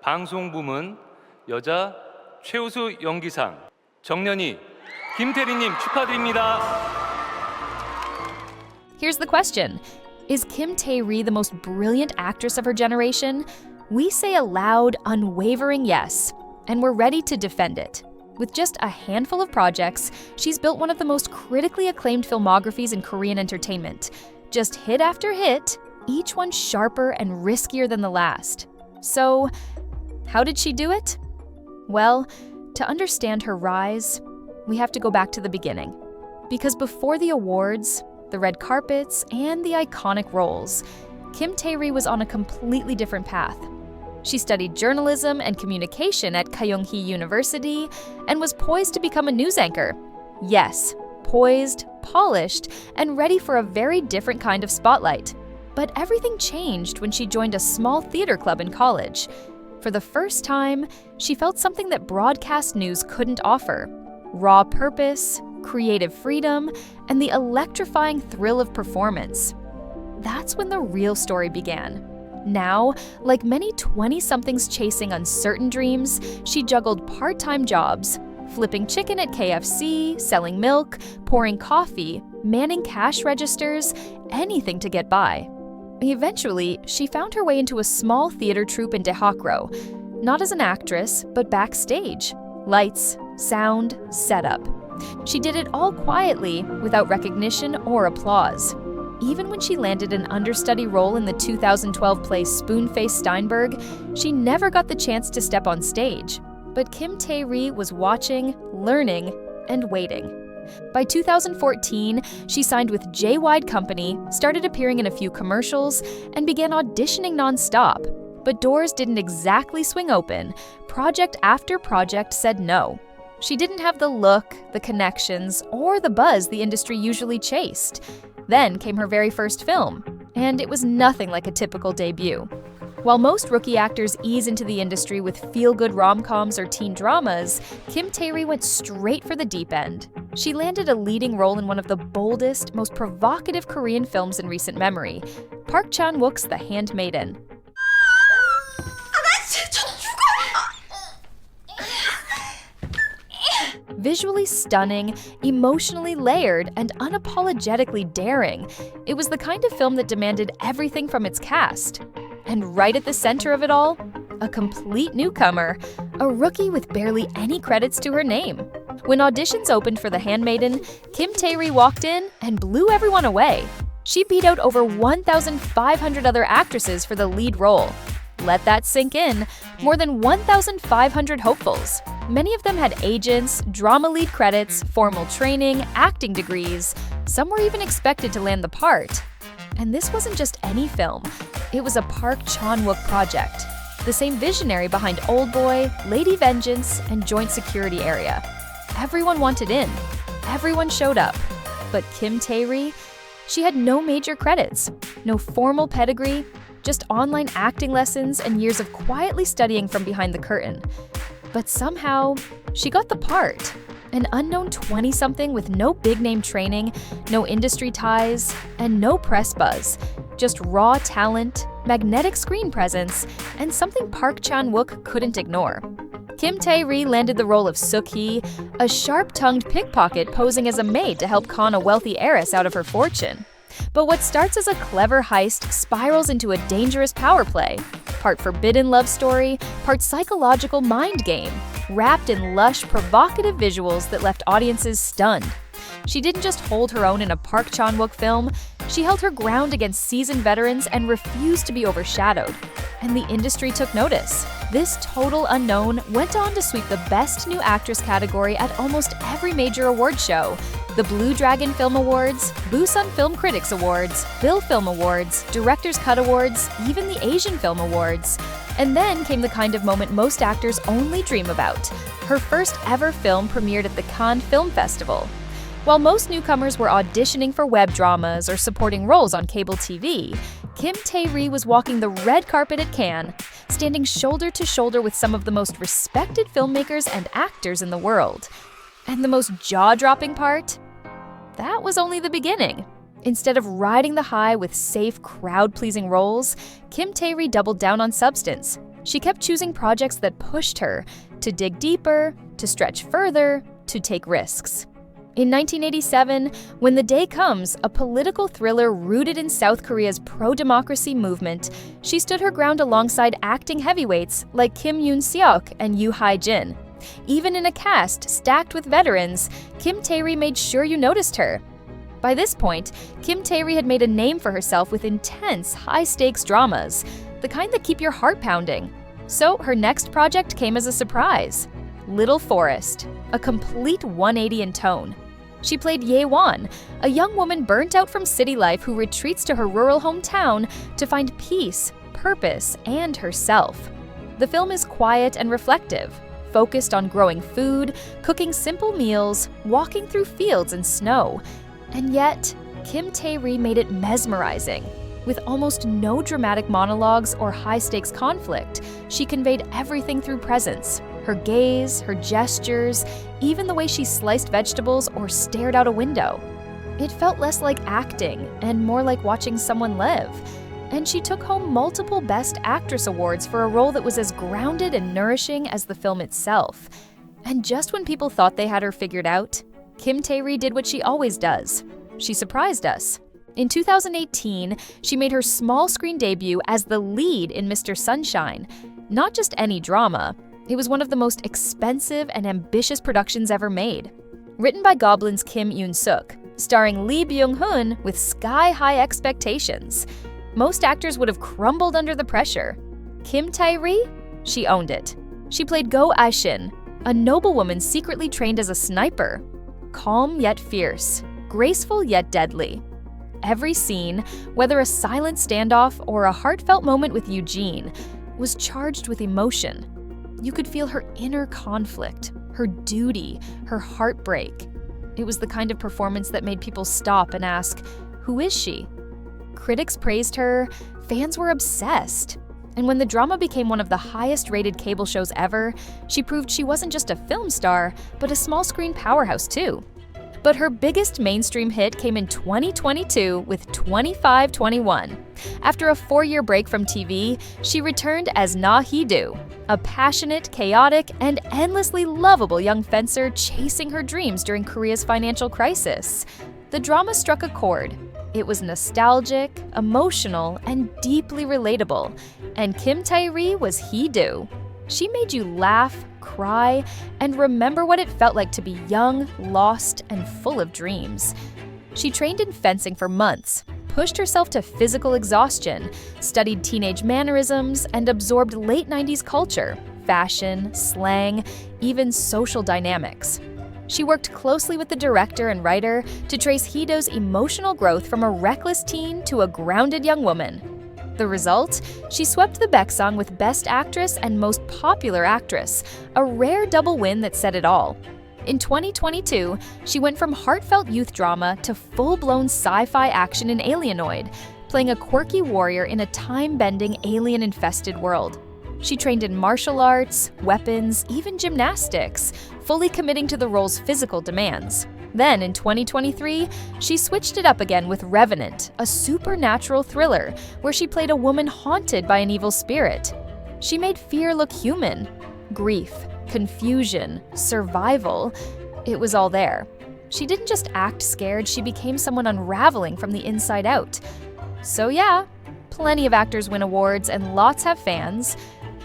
방송부문 여자 최우수 연기상 정년이 김태리님 축하드립니다. Here's the question. Is Kim Tae-ri the most brilliant actress of her generation? We say a loud, unwavering yes, and we're ready to defend it. With just a handful of projects, she's built one of the most critically acclaimed filmographies in Korean entertainment. Just hit after hit, each one sharper and riskier than the last. So, how did she do it? Well, to understand her rise, we have to go back to the beginning. Because before the awards, the red carpets, and the iconic roles, Kim Tae-ri was on a completely different path. She studied journalism and communication at Kyunghee University and was poised to become a news anchor. Yes, poised, polished, and ready for a very different kind of spotlight. But everything changed when she joined a small theater club in college. For the first time, she felt something that broadcast news couldn't offer: raw purpose, creative freedom, and the electrifying thrill of performance. That's when the real story began. Now, like many 20-somethings chasing uncertain dreams, she juggled part-time jobs, flipping chicken at KFC, selling milk, pouring coffee, manning cash registers, anything to get by. Eventually, she found her way into a small theater troupe in Daehakro, not as an actress, but backstage. Lights, sound, setup. She did it all quietly, without recognition or applause. Even when she landed an understudy role in the 2012 play Spoon-Faced Steinberg, she never got the chance to step on stage. But Kim Tae-ri was watching, learning, and waiting. By 2014, she signed with J-Wide Company, started appearing in a few commercials, and began auditioning non-stop. But doors didn't exactly swing open. Project after project said no. She didn't have the look, the connections, or the buzz the industry usually chased. Then came her very first film, and it was nothing like a typical debut. While most rookie actors ease into the industry with feel-good rom-coms or teen dramas, Kim Tae-ri went straight for the deep end. She landed a leading role in one of the boldest, most provocative Korean films in recent memory, Park Chan-wook's The Handmaiden. Visually stunning, emotionally layered, and unapologetically daring, it was the kind of film that demanded everything from its cast. And right at the center of it all, a complete newcomer, a rookie with barely any credits to her name. When auditions opened for The Handmaiden, Kim Tae-ri walked in and blew everyone away. She beat out over 1,500 other actresses for the lead role. Let that sink in. More than 1,500 hopefuls. Many of them had agents, drama lead credits, formal training, acting degrees. Some were even expected to land the part. And this wasn't just any film. It was a Park Chan-wook project. The same visionary behind Oldboy, Lady Vengeance, and Joint Security Area. Everyone wanted in. Everyone showed up. But Kim Tae-ri, she had no major credits, no formal pedigree, just online acting lessons and years of quietly studying from behind the curtain. But somehow, she got the part. An unknown 20-something with no big-name training, no industry ties, and no press buzz. Just raw talent, magnetic screen presence, and something Park Chan-wook couldn't ignore. Kim Tae-ri landed the role of Suk-hee, a sharp-tongued pickpocket posing as a maid to help con a wealthy heiress out of her fortune. But what starts as a clever heist spirals into a dangerous power play. Part forbidden love story, part psychological mind game, wrapped in lush, provocative visuals that left audiences stunned. She didn't just hold her own in a Park Chan-wook film, she held her ground against seasoned veterans and refused to be overshadowed. And the industry took notice. This total unknown went on to sweep the Best New Actress category at almost every major award show. The Blue Dragon Film Awards, Busan Film Critics Awards, Bill Film Awards, Director's Cut Awards, even the Asian Film Awards. And then came the kind of moment most actors only dream about. Her first ever film premiered at the Cannes Film Festival. While most newcomers were auditioning for web dramas or supporting roles on cable TV, Kim Tae-ri was walking the red carpet at Cannes, standing shoulder to shoulder with some of the most respected filmmakers and actors in the world. And the most jaw-dropping part? That was only the beginning. Instead of riding the high with safe, crowd-pleasing roles, Kim Tae-ri doubled down on substance. She kept choosing projects that pushed her to dig deeper, to stretch further, to take risks. In 1987, When the Day Comes, a political thriller rooted in South Korea's pro-democracy movement, she stood her ground alongside acting heavyweights like Kim Yoon-seok and Yoo Hae-jin. Even in a cast stacked with veterans, Kim Tae-ri made sure you noticed her. By this point, Kim Tae-ri had made a name for herself with intense, high-stakes dramas, the kind that keep your heart pounding. So her next project came as a surprise. Little Forest, a complete 180 in tone. She played Ye-won, a young woman burnt out from city life who retreats to her rural hometown to find peace, purpose, and herself. The film is quiet and reflective, focused on growing food, cooking simple meals, walking through fields and snow. And yet, Kim Tae-ri made it mesmerizing. With almost no dramatic monologues or high-stakes conflict, she conveyed everything through presence. Her gaze, her gestures, even the way she sliced vegetables or stared out a window. It felt less like acting and more like watching someone live. And she took home multiple Best Actress awards for a role that was as grounded and nourishing as the film itself. And just when people thought they had her figured out, Kim Tae-ri did what she always does. She surprised us. In 2018, she made her small screen debut as the lead in Mr. Sunshine. Not just any drama, it was one of the most expensive and ambitious productions ever made. Written by Goblin's Kim Yoon-suk, starring Lee Byung-hun with sky-high expectations. Most actors would have crumbled under the pressure. Kim Tae-ri? She owned it. She played Go Ah-shin, a noblewoman secretly trained as a sniper. Calm yet fierce, graceful yet deadly. Every scene, whether a silent standoff or a heartfelt moment with Eugene, was charged with emotion. You could feel her inner conflict, her duty, her heartbreak. It was the kind of performance that made people stop and ask, who is she? Critics praised her, fans were obsessed. And when the drama became one of the highest-rated cable shows ever, she proved she wasn't just a film star, but a small-screen powerhouse too. But her biggest mainstream hit came in 2022 with 2521. After a 4-year break from TV, she returned as Na Hee-do, a passionate, chaotic, and endlessly lovable young fencer chasing her dreams during Korea's financial crisis. The drama struck a chord. It was nostalgic, emotional, and deeply relatable. And Kim Tae-ri was Hee-do. She made you laugh, cry, and remember what it felt like to be young, lost, and full of dreams. She trained in fencing for months, pushed herself to physical exhaustion, studied teenage mannerisms, and absorbed late 90s culture, fashion, slang, even social dynamics. She worked closely with the director and writer to trace Hee-do's emotional growth from a reckless teen to a grounded young woman. The result? She swept the Baeksang with Best Actress and Most Popular Actress, a rare double win that said it all. In 2022, she went from heartfelt youth drama to full-blown sci-fi action in Alienoid, playing a quirky warrior in a time-bending, alien-infested world. She trained in martial arts, weapons, even gymnastics, fully committing to the role's physical demands. Then, in 2023, she switched it up again with Revenant, a supernatural thriller where she played a woman haunted by an evil spirit. She made fear look human. Grief, confusion, survival, it was all there. She didn't just act scared, she became someone unraveling from the inside out. So yeah, plenty of actors win awards and lots have fans,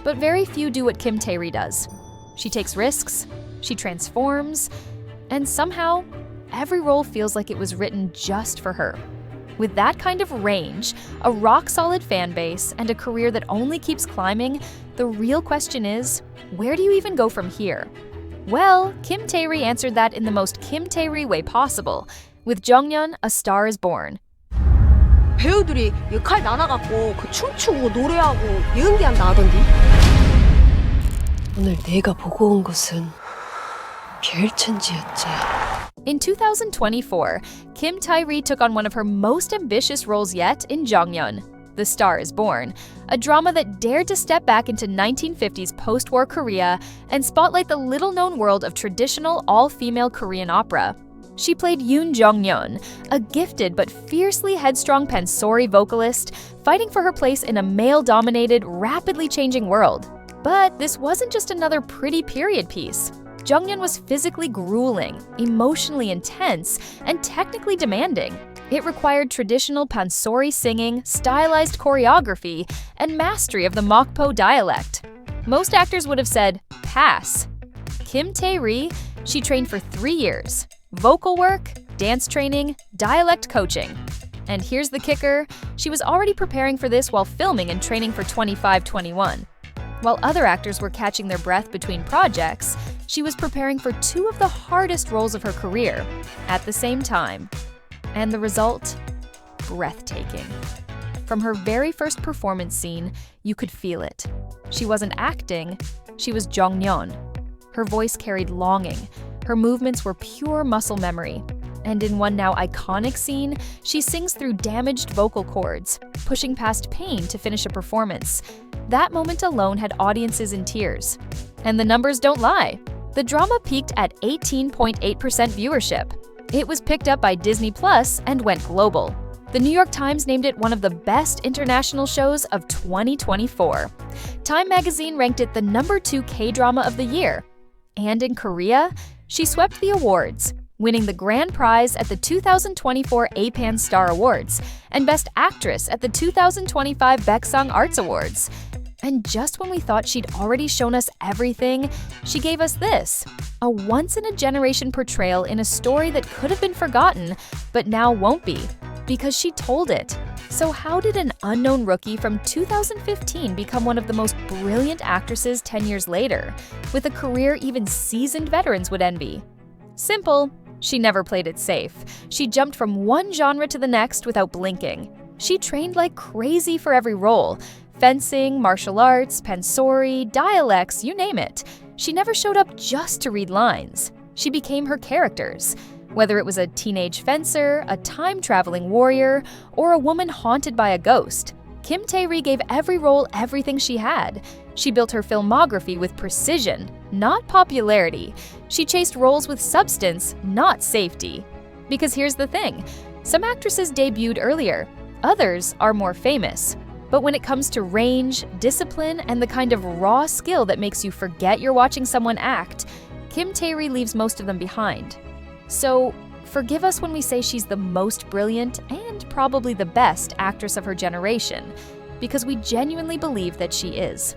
but very few do what Kim Tae-ri does. She takes risks, she transforms, and somehow, every role feels like it was written just for her. With that kind of range, a rock-solid fan base, and a career that only keeps climbing, the real question is, where do you even go from here? Well, Kim Tae-ri answered that in the most Kim Tae-ri way possible, with Jeongnyeon, A Star is Born. 배우들이 칼 나눠갖고 춤추고 노래하고 연기한다 하던데. 오늘 내가 보고 온 것은 별천지였지. In 2024, Kim Tae-ri took on one of her most ambitious roles yet in Jeongnyeon, The Star is Born, a drama that dared to step back into 1950s post-war Korea and spotlight the little-known world of traditional all-female Korean opera. She played Jeongnyeon, a gifted but fiercely headstrong pansori vocalist fighting for her place in a male-dominated, rapidly changing world. But this wasn't just another pretty period piece. Jeongnyeon was physically grueling, emotionally intense, and technically demanding. It required traditional pansori singing, stylized choreography, and mastery of the Mokpo dialect. Most actors would have said, pass. Kim Tae-ri, she trained for 3 years. Vocal work, dance training, dialect coaching. And here's the kicker, she was already preparing for this while filming and training for 25-21. While other actors were catching their breath between projects, she was preparing for 2 of the hardest roles of her career at the same time. And the result? Breathtaking. From her very first performance scene, you could feel it. She wasn't acting, she was Jeongnyeon. Her voice carried longing, her movements were pure muscle memory. And in one now iconic scene, she sings through damaged vocal cords, pushing past pain to finish a performance. That moment alone had audiences in tears. And the numbers don't lie. The drama peaked at 18.8% viewership. It was picked up by Disney Plus and went global. The New York Times named it one of the best international shows of 2024. Time magazine ranked it the #2 K-drama of the year. And in Korea, she swept the awards, winning the grand prize at the 2024 APAN Star Awards and Best Actress at the 2025 Baeksang Arts Awards. And just when we thought she'd already shown us everything, she gave us this, a once-in-a-generation portrayal in a story that could have been forgotten, but now won't be, because she told it. So how did an unknown rookie from 2015 become one of the most brilliant actresses 10 years later, with a career even seasoned veterans would envy? Simple. She never played it safe. She jumped from one genre to the next without blinking. She trained like crazy for every role. Fencing, martial arts, pansori, dialects, you name it. She never showed up just to read lines. She became her characters. Whether it was a teenage fencer, a time-traveling warrior, or a woman haunted by a ghost, Kim Tae-ri gave every role everything she had. She built her filmography with precision, not popularity. She chased roles with substance, not safety. Because here's the thing, some actresses debuted earlier, others are more famous. But when it comes to range, discipline, and the kind of raw skill that makes you forget you're watching someone act, Kim Tae-ri leaves most of them behind. So, forgive us when we say she's the most brilliant and probably the best actress of her generation, because we genuinely believe that she is.